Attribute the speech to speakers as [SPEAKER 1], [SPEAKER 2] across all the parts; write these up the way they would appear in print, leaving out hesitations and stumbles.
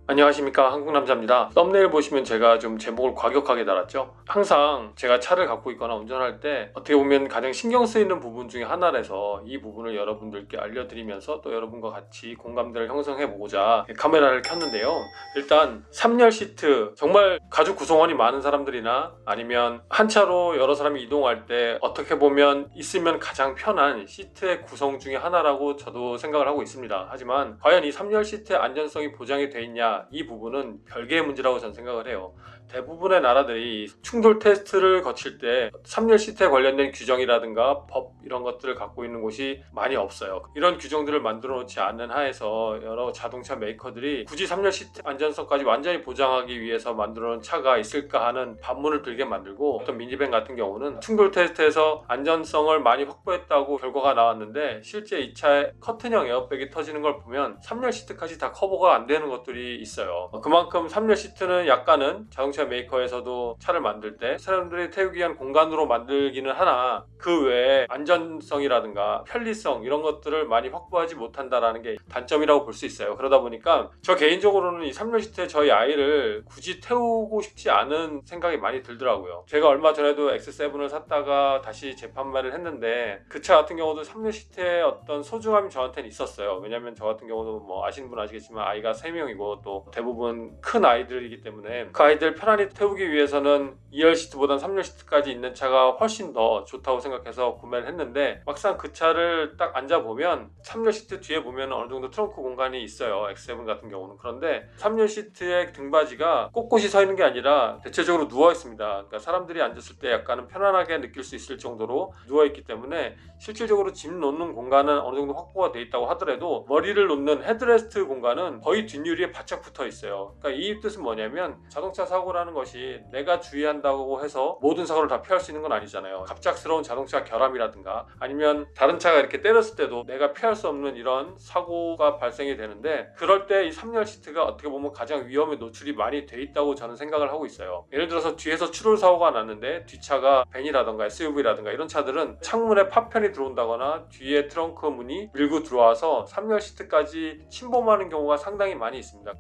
[SPEAKER 1] 안녕하십니까, 한국남자입니다. 썸네일 보시면 제가 좀 제목을 과격하게 달았죠. 항상 제가 차를 갖고 있거나 운전할 때 어떻게 보면 가장 신경 쓰이는 부분 중에 하나라서 이 부분을 여러분들께 알려드리면서 또 여러분과 같이 공감대를 형성해 보고자 카메라를 켰는데요. 일단 3열 시트, 정말 가족 구성원이 많은 사람들이나 아니면 한 차로 여러 사람이 이동할 때 어떻게 보면 있으면 가장 편한 시트의 구성 중에 하나라고 저도 생각을 하고 있습니다. 하지만 과연 이 3열 시트의 안전성이 보장이 돼 있냐, 이 부분은 별개의 문제라고 저는 생각을 해요. 대부분의 나라들이 충돌 테스트를 거칠 때 3열 시트에 관련된 규정이라든가 법 이런 것들을 갖고 있는 곳이 많이 없어요. 이런 규정들을 만들어 놓지 않는 하에서 여러 자동차 메이커들이 굳이 3열 시트 안전성까지 완전히 보장하기 위해서 만들어 놓은 차가 있을까 하는 반문을 들게 만들고, 어떤 미니밴 같은 경우는 충돌 테스트에서 안전성을 많이 확보했다고 결과가 나왔는데 실제 이 차의 커튼형 에어백이 터지는 걸 보면 3열 시트까지 다 커버가 안 되는 것들이 있어요. 그만큼 3열 시트는 약간은 자동차 메이커에서도 차를 만들 때 사람들이 태우기 위한 공간으로 만들기는 하나, 그 외에 안전성이라든가 편리성 이런 것들을 많이 확보하지 못한다라는 게 단점이라고 볼 수 있어요. 그러다 보니까 저 개인적으로는 이 3열 시트에 저희 아이를 굳이 태우고 싶지 않은 생각이 많이 들더라고요. 제가 얼마 전에도 X7을 샀다가 다시 재판매를 했는데 그 차 같은 경우도 3열 시트에 어떤 소중함이 저한테는 있었어요. 왜냐면 저 같은 경우도 뭐 아시는 분 아시겠지만 아이가 3명이고 또 대부분 큰 아이들이기 때문에 그 아이들 편안히 태우기 위해서는 2열 시트보다는 3열 시트까지 있는 차가 훨씬 더 좋다고 생각해서 구매를 했는데, 막상 그 차를 딱 앉아보면 3열 시트 뒤에 보면 어느 정도 트렁크 공간이 있어요, X7 같은 경우는. 그런데 3열 시트의 등받이가 꼿꼿이 서 있는 게 아니라 대체적으로 누워 있습니다. 그러니까 사람들이 앉았을 때 약간은 편안하게 느낄 수 있을 정도로 누워 있기 때문에 실질적으로 짐 놓는 공간은 어느 정도 확보가 돼 있다고 하더라도 머리를 놓는 헤드레스트 공간은 거의 뒷유리에 바짝 붙어 있어요. 그러니까 이 뜻은 뭐냐면 자동차 사고라는 것이 내가 주의한다고 해서 모든 사고를 다 피할 수 있는 건 아니잖아요. 갑작스러운 자동차 결함이라든가 아니면 다른 차가 이렇게 때렸을 때도 내가 피할 수 없는 이런 사고가 발생이 되는데, 그럴 때 이 3열 시트가 어떻게 보면 가장 위험에 노출이 많이 돼 있다고 저는 생각을 하고 있어요. 예를 들어서 뒤에서 추돌 사고가 났는데 뒷차가 벤이라든가 SUV라든가 이런 차들은 창문에 파편이 들어온다거나 뒤에 트렁크 문이 밀고 들어와서 3열 시트까지 침범하는 경우가 상당히 많이 있습니다.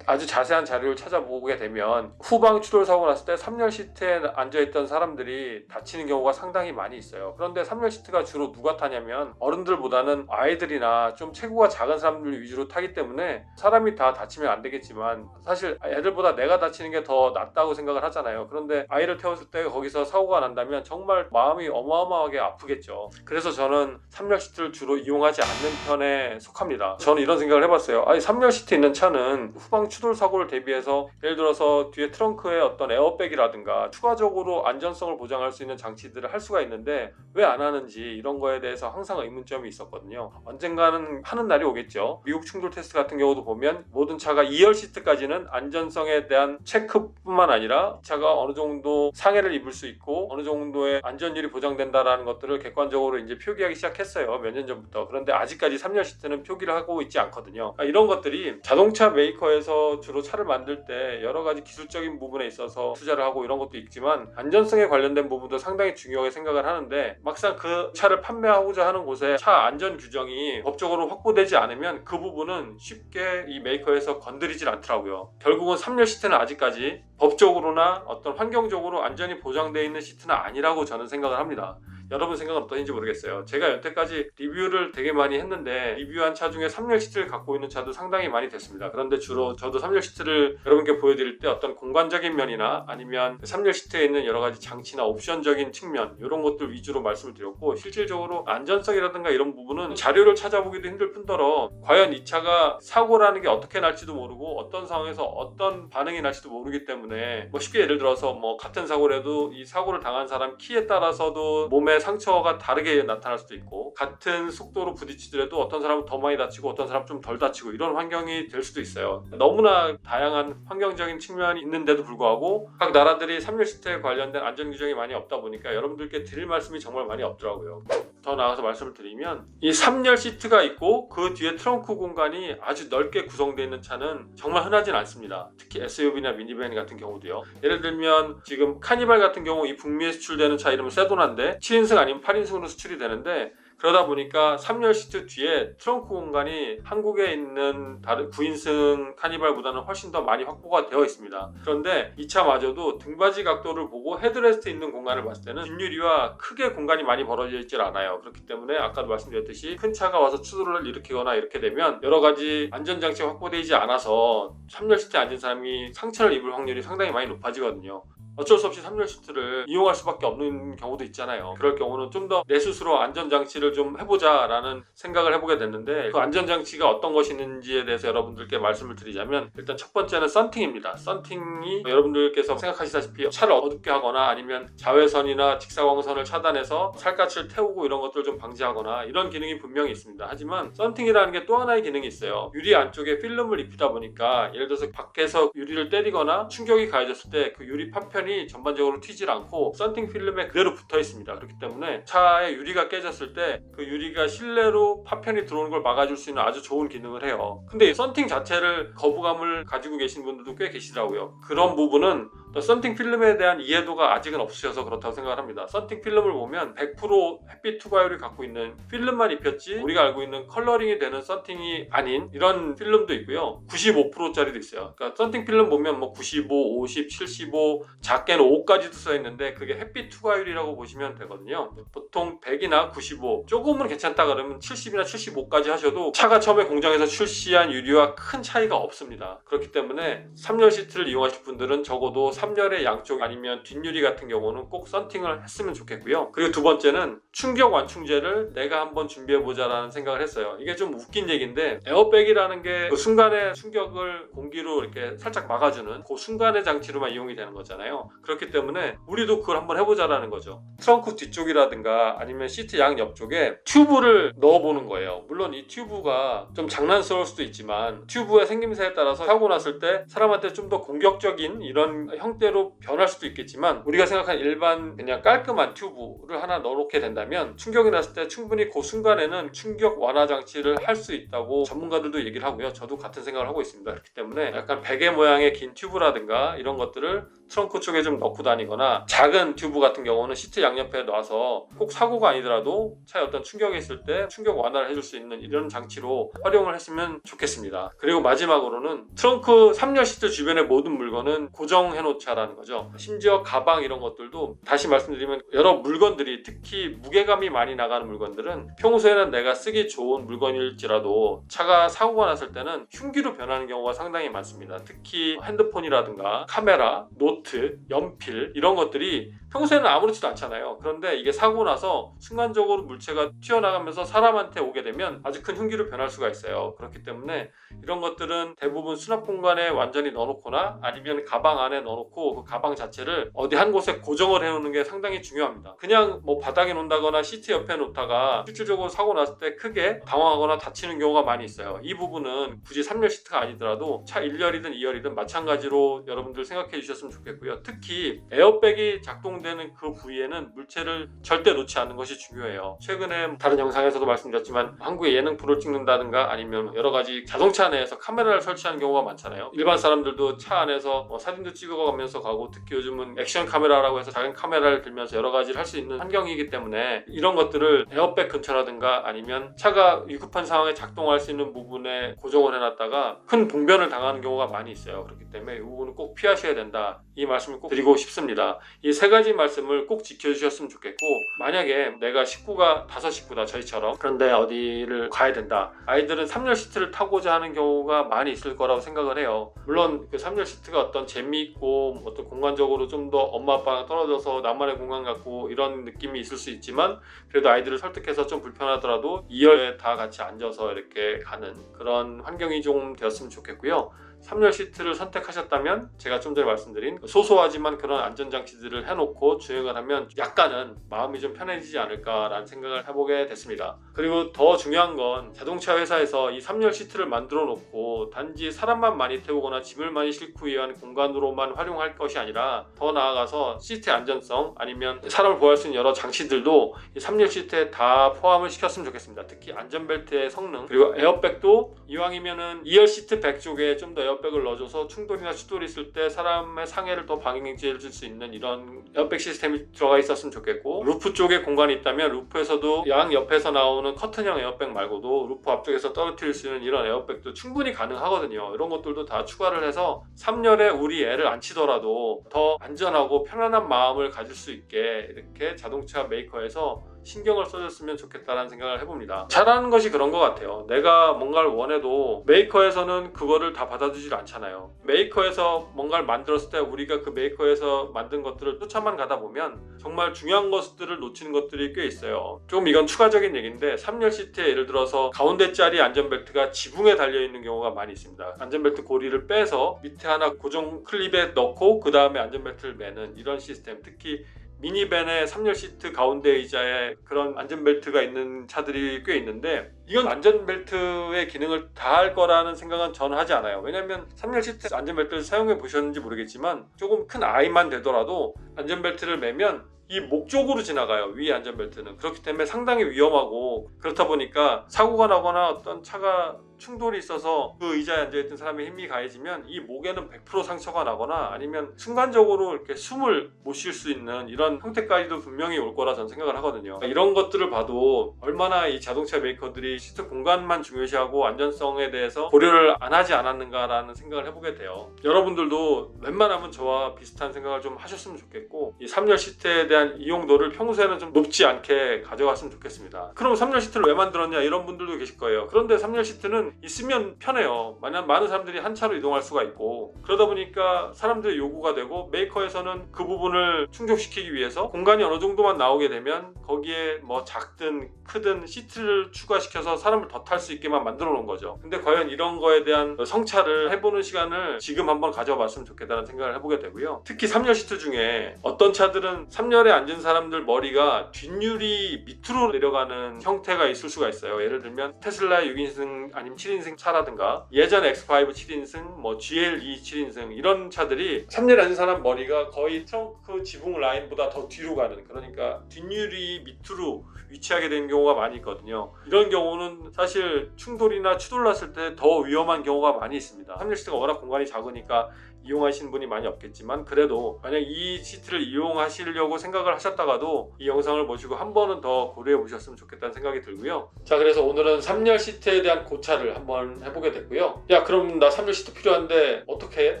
[SPEAKER 1] 아주 자세한 자료를 찾아보게 되면 후방 추돌 사고 났을 때 3열 시트에 앉아있던 사람들이 다치는 경우가 상당히 많이 있어요. 그런데 3열 시트가 주로 누가 타냐면 어른들보다는 아이들이나 좀 체구가 작은 사람들 위주로 타기 때문에 사람이 다 다치면 안 되겠지만 사실 애들보다 내가 다치는 게 더 낫다고 생각을 하잖아요. 그런데 아이를 태웠을 때 거기서 사고가 난다면 정말 마음이 어마어마하게 아프겠죠. 그래서 저는 3열 시트를 주로 이용하지 않는 편에 속합니다. 저는 이런 생각을 해봤어요. 아니 3열 시트 있는 차는 후방 추돌 사고를 대비해서 예를 들어서 뒤에 트렁크에 어떤 에어백이라든가 추가적으로 안전성을 보장할 수 있는 장치들을 할 수가 있는데 왜 안 하는지, 이런 거에 대해서 항상 의문점이 있었거든요. 언젠가는 하는 날이 오겠죠. 미국 충돌 테스트 같은 경우도 보면 모든 차가 2열 시트까지는 안전성에 대한 체크뿐만 아니라 차가 어느 정도 상해를 입을 수 있고 어느 정도의 안전율이 보장된다라는 것들을 객관적으로 이제 표기하기 시작했어요, 몇 년 전부터. 그런데 아직까지 3열 시트는 표기를 하고 있지 않거든요. 이런 것들이 자동차 메이커에서 주로 차를 만들 때 여러 가지 기술적인 부분에 있어서 투자를 하고 이런 것도 있지만 안전성에 관련된 부분도 상당히 중요하게 생각을 하는데, 막상 그 차를 판매하고자 하는 곳에 차 안전 규정이 법적으로 확보되지 않으면 그 부분은 쉽게 이 메이커에서 건드리질 않더라고요. 결국은 3열 시트는 아직까지 법적으로나 어떤 환경적으로 안전이 보장되어 있는 시트는 아니라고 저는 생각을 합니다. 여러분 생각은 어떠신지 모르겠어요. 제가 여태까지 리뷰를 되게 많이 했는데 리뷰한 차 중에 3열 시트를 갖고 있는 차도 상당히 많이 됐습니다. 그런데 주로 저도 3열 시트를 여러분께 보여드릴 때 어떤 공간적인 면이나 아니면 3열 시트에 있는 여러 가지 장치나 옵션적인 측면 이런 것들 위주로 말씀을 드렸고, 실질적으로 안전성이라든가 이런 부분은 자료를 찾아보기도 힘들 뿐더러 과연 이 차가 사고라는 게 어떻게 날지도 모르고 어떤 상황에서 어떤 반응이 날지도 모르기 때문에 쉽게 예를 들어서 같은 사고라도 이 사고를 당한 사람 키에 따라서도 몸에 상처가 다르게 나타날 수도 있고, 같은 속도로 부딪히더라도 어떤 사람은 더 많이 다치고 어떤 사람은 좀 덜 다치고 이런 환경이 될 수도 있어요. 너무나 다양한 환경적인 측면이 있는데도 불구하고 각 나라들이 3열 시트에 관련된 안전 규정이 많이 없다 보니까 여러분들께 드릴 말씀이 정말 많이 없더라고요. 더 나아가서 말씀을 드리면 이 3열 시트가 있고 그 뒤에 트렁크 공간이 아주 넓게 구성되어 있는 차는 정말 흔하진 않습니다. 특히 SUV나 미니밴 같은 경우도요. 예를 들면 지금 카니발 같은 경우 이 북미에 수출되는 차 이름은 세도나인데 7인승 아니면 8인승으로 수출이 되는데 그러다 보니까 3열 시트 뒤에 트렁크 공간이 한국에 있는 다른 9인승 카니발보다는 훨씬 더 많이 확보가 되어 있습니다. 그런데 이 차마저도 등받이 각도를 보고 헤드레스트 있는 공간을 봤을 때는 뒷유리와 크게 공간이 많이 벌어져 있질 않아요. 그렇기 때문에 아까도 말씀드렸듯이 큰 차가 와서 추돌을 일으키거나 이렇게 되면 여러 가지 안전장치가 확보되지 않아서 3열 시트에 앉은 사람이 상처를 입을 확률이 상당히 많이 높아지거든요. 어쩔 수 없이 3열 시트를 이용할 수밖에 없는 경우도 있잖아요. 그럴 경우는 좀 더 내 스스로 안전장치를 좀 해보자 라는 생각을 해보게 됐는데, 그 안전장치가 어떤 것이 있는지에 대해서 여러분들께 말씀을 드리자면, 일단 첫 번째는 썬팅입니다. 썬팅이 여러분들께서 생각하시다시피 차를 어둡게 하거나 아니면 자외선이나 직사광선을 차단해서 살갗을 태우고 이런 것들을 좀 방지하거나 이런 기능이 분명히 있습니다. 하지만 썬팅이라는 게 또 하나의 기능이 있어요. 유리 안쪽에 필름을 입히다 보니까 예를 들어서 밖에서 유리를 때리거나 충격이 가해졌을 때 그 유리 파편이 전반적으로 튀질 않고 썬팅 필름에 그대로 붙어 있습니다. 그렇기 때문에 차의 유리가 깨졌을 때 그 유리가 실내로 파편이 들어오는 걸 막아줄 수 있는 아주 좋은 기능을 해요. 근데 썬팅 자체를 거부감을 가지고 계신 분들도 꽤 계시더라고요. 그런 부분은 썬팅 필름에 대한 이해도가 아직은 없으셔서 그렇다고 생각을 합니다. 썬팅 필름을 보면 100% 햇빛 투과율이 갖고 있는 필름만 입혔지 우리가 알고 있는 컬러링이 되는 썬팅이 아닌 이런 필름도 있고요. 95%짜리도 있어요. 그러니까 썬팅 필름 보면 뭐 95, 50, 75, 작게는 5까지도 써 있는데 그게 햇빛 투과율이라고 보시면 되거든요. 보통 100이나 95, 조금은 괜찮다 그러면 70이나 75까지 하셔도 차가 처음에 공장에서 출시한 유리와 큰 차이가 없습니다. 그렇기 때문에 3열 시트를 이용하실 분들은 적어도 3열의 양쪽 아니면 뒷유리 같은 경우는 꼭 썬팅을 했으면 좋겠고요. 그리고 두 번째는 충격 완충제를 내가 한번 준비해보자라는 생각을 했어요. 이게 좀 웃긴 얘기인데, 에어백이라는 게 그 순간의 충격을 공기로 이렇게 살짝 막아주는 그 순간의 장치로만 이용이 되는 거잖아요. 그렇기 때문에 우리도 그걸 한번 해보자라는 거죠. 트렁크 뒤쪽이라든가 아니면 시트 양 옆쪽에 튜브를 넣어보는 거예요. 물론 이 튜브가 좀 장난스러울 수도 있지만 튜브의 생김새에 따라서 사고 났을 때 사람한테 좀 더 공격적인 이런 형태로 변할 수도 있겠지만, 우리가 생각한 일반 그냥 깔끔한 튜브를 하나 넣어놓게 된다면 충격이 났을 때 충분히 그 순간에는 충격 완화 장치를 할 수 있다고 전문가들도 얘기를 하고요. 저도 같은 생각을 하고 있습니다. 그렇기 때문에 약간 베개 모양의 긴 튜브라든가 이런 것들을 트렁크 쪽에 좀 넣고 다니거나, 작은 튜브 같은 경우는 시트 양옆에 놔서 꼭 사고가 아니더라도 차에 어떤 충격이 있을 때 충격 완화를 해줄 수 있는 이런 장치로 활용을 했으면 좋겠습니다. 그리고 마지막으로는 트렁크 3열 시트 주변의 모든 물건은 고정해 놓자라는 거죠. 심지어 가방 이런 것들도 다시 말씀드리면, 여러 물건들이 특히 무게감이 많이 나가는 물건들은 평소에는 내가 쓰기 좋은 물건일지라도 차가 사고가 났을 때는 흉기로 변하는 경우가 상당히 많습니다. 특히 핸드폰이라든가 카메라, 노트, 연필 이런 것들이 평소에는 아무렇지도 않잖아요. 그런데 이게 사고 나서 순간적으로 물체가 튀어나가면서 사람한테 오게 되면 아주 큰 흉기로 변할 수가 있어요. 그렇기 때문에 이런 것들은 대부분 수납 공간에 완전히 넣어놓거나 아니면 가방 안에 넣어놓고 그 가방 자체를 어디 한 곳에 고정을 해놓는 게 상당히 중요합니다. 그냥 뭐 바닥에 놓는다거나 시트 옆에 놓다가 실질적으로 사고 났을 때 크게 당황하거나 다치는 경우가 많이 있어요. 이 부분은 굳이 3열 시트가 아니더라도 차 1열이든 2열이든 마찬가지로 여러분들 생각해 주셨으면 좋겠고요. 특히 에어백이 작동되는 그 부위에는 물체를 절대 놓지 않는 것이 중요해요. 최근에 다른 영상에서도 말씀드렸지만 한국에 예능 프로를 찍는다든가 아니면 여러 가지 자동차 내에서 카메라를 설치하는 경우가 많잖아요. 일반 사람들도 차 안에서 사진도 찍어가면서 가고, 특히 요즘은 액션 카메라라고 해서 작은 카메라를 들면서 여러 가지를 할 수 있는 환경이기 때문에 이런 것들을 에어백 근처라든가 아니면 차가 위급한 상황에 작동할 수 있는 부분에 고정을 해놨다가 큰 봉변을 당하는 경우가 많이 있어요. 그렇기 때문에 이 부분은 꼭 피하셔야 된다, 이 말씀을 꼭 드리고 싶습니다. 이 세 가지 말씀을 꼭 지켜주셨으면 좋겠고, 만약에 내가 식구가 5식구다 저희처럼, 그런데 어디를 가야 된다, 아이들은 3열 시트를 타고자 하는 경우가 많이 있을 거라고 생각을 해요. 물론 그 3열 시트가 어떤 재미있고 어떤 공간적으로 좀 더 엄마 아빠랑 떨어져서 나만의 공간 갖고 이런 느낌이 있을 수 있지만, 그래도 아이들을 설득해서 좀 불편하더라도 2열에 다 같이 앉아서 이렇게 가는 그런 환경이 좀 되었으면 좋겠고요. 3열 시트를 선택하셨다면 제가 좀 전에 말씀드린 소소하지만 그런 안전장치들을 해놓고 주행을 하면 약간은 마음이 좀 편해지지 않을까라는 생각을 해보게 됐습니다. 그리고 더 중요한 건, 자동차 회사에서 이 3열 시트를 만들어 놓고 단지 사람만 많이 태우거나 짐을 많이 싣고 위한 공간으로만 활용할 것이 아니라, 더 나아가서 시트의 안전성 아니면 사람을 보호할 수 있는 여러 장치들도 이 3열 시트에 다 포함을 시켰으면 좋겠습니다. 특히 안전벨트의 성능, 그리고 에어백도 이왕이면은 2열 시트 백 쪽에 좀 더 에어백을 넣어줘서 충돌이나 추돌이 있을 때 사람의 상해를 더 방지해 줄 수 있는 이런 에어백 시스템이 들어가 있었으면 좋겠고, 루프 쪽에 공간이 있다면 루프에서도 양 옆에서 나오는 커튼형 에어백 말고도 루프 앞쪽에서 떨어뜨릴 수 있는 이런 에어백도 충분히 가능하거든요. 이런 것들도 다 추가를 해서 3열에 우리 애를 안 치더라도 더 안전하고 편안한 마음을 가질 수 있게 이렇게 자동차 메이커에서 신경을 써줬으면 좋겠다는 생각을 해봅니다. 잘하는 것이 그런 것 같아요. 내가 뭔가를 원해도 메이커에서는 그거를 다 받아주질 않잖아요. 메이커에서 뭔가를 만들었을 때 우리가 그 메이커에서 만든 것들을 쫓아만 가다 보면 정말 중요한 것들을 놓치는 것들이 꽤 있어요. 좀 이건 추가적인 얘기인데 3열 시트에 예를 들어서 가운데 자리 안전벨트가 지붕에 달려있는 경우가 많이 있습니다. 안전벨트 고리를 빼서 밑에 하나 고정 클립에 넣고 그 다음에 안전벨트를 매는 이런 시스템, 특히 미니밴의 3열 시트 가운데 의자에 그런 안전벨트가 있는 차들이 꽤 있는데, 이건 안전벨트의 기능을 다 할 거라는 생각은 저는 하지 않아요. 왜냐면 3열 시트 안전벨트를 사용해 보셨는지 모르겠지만 조금 큰 아이만 되더라도 안전벨트를 매면 이 목 쪽으로 지나가요. 위 안전벨트는. 그렇기 때문에 상당히 위험하고, 그렇다 보니까 사고가 나거나 어떤 차가 충돌이 있어서 그 의자에 앉아있던 사람의 힘이 가해지면 이 목에는 100% 상처가 나거나 아니면 순간적으로 이렇게 숨을 못 쉴 수 있는 이런 형태까지도 분명히 올 거라 저는 생각을 하거든요. 이런 것들을 봐도 얼마나 이 자동차 메이커들이 시트 공간만 중요시하고 안전성에 대해서 고려를 안 하지 않았는가라는 생각을 해보게 돼요. 여러분들도 웬만하면 저와 비슷한 생각을 좀 하셨으면 좋겠고, 이 3열 시트에 대한 이용도를 평소에는 좀 높지 않게 가져갔으면 좋겠습니다. 그럼 3열 시트를 왜 만들었냐 이런 분들도 계실 거예요. 그런데 3열 시트는 있으면 편해요. 만약 많은 사람들이 한 차로 이동할 수가 있고, 그러다 보니까 사람들의 요구가 되고, 메이커에서는 그 부분을 충족시키기 위해서 공간이 어느 정도만 나오게 되면 거기에 뭐 작든 크든 시트를 추가시켜서 사람을 더 탈 수 있게만 만들어 놓은 거죠. 근데 과연 이런 거에 대한 성찰을 해보는 시간을 지금 한번 가져봤으면 좋겠다는 생각을 해보게 되고요. 특히 3열 시트 중에 어떤 차들은 3열에 앉은 사람들 머리가 뒷유리 밑으로 내려가는 형태가 있을 수가 있어요. 예를 들면 테슬라 6인승 아니면 7인승 차라든가 예전 X5 7인승, 뭐 GLE 7인승 이런 차들이 3열에 앉은 사람 머리가 거의 트렁크 지붕 라인보다 더 뒤로 가는, 그러니까 뒷유리 밑으로 위치하게 되는 경우가 많이 있거든요. 이런 경우는 사실 충돌이나 추돌 났을 때 더 위험한 경우가 많이 있습니다. 3열 시트가 워낙 공간이 작으니까 이용하시는 분이 많이 없겠지만, 그래도 만약 이 시트를 이용하시려고 생각을 하셨다가도 이 영상을 보시고 한 번은 더 고려해 보셨으면 좋겠다는 생각이 들고요. 자, 그래서 오늘은 3열 시트에 대한 고찰을 한번 해보게 됐고요. 야, 그럼 나 3열 시트 필요한데 어떻게 해?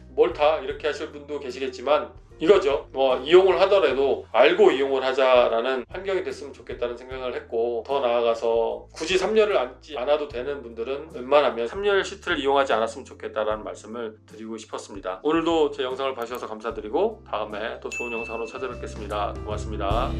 [SPEAKER 1] 뭘 타? 이렇게 하실 분도 계시겠지만 이거죠. 뭐 이용을 하더라도 알고 이용을 하자라는 환경이 됐으면 좋겠다는 생각을 했고, 더 나아가서 굳이 3열을 앉지 않아도 되는 분들은 웬만하면 3열 시트를 이용하지 않았으면 좋겠다라는 말씀을 드리고 싶었습니다. 오늘도 제 영상을 봐주셔서 감사드리고 다음에 또 좋은 영상으로 찾아뵙겠습니다. 고맙습니다.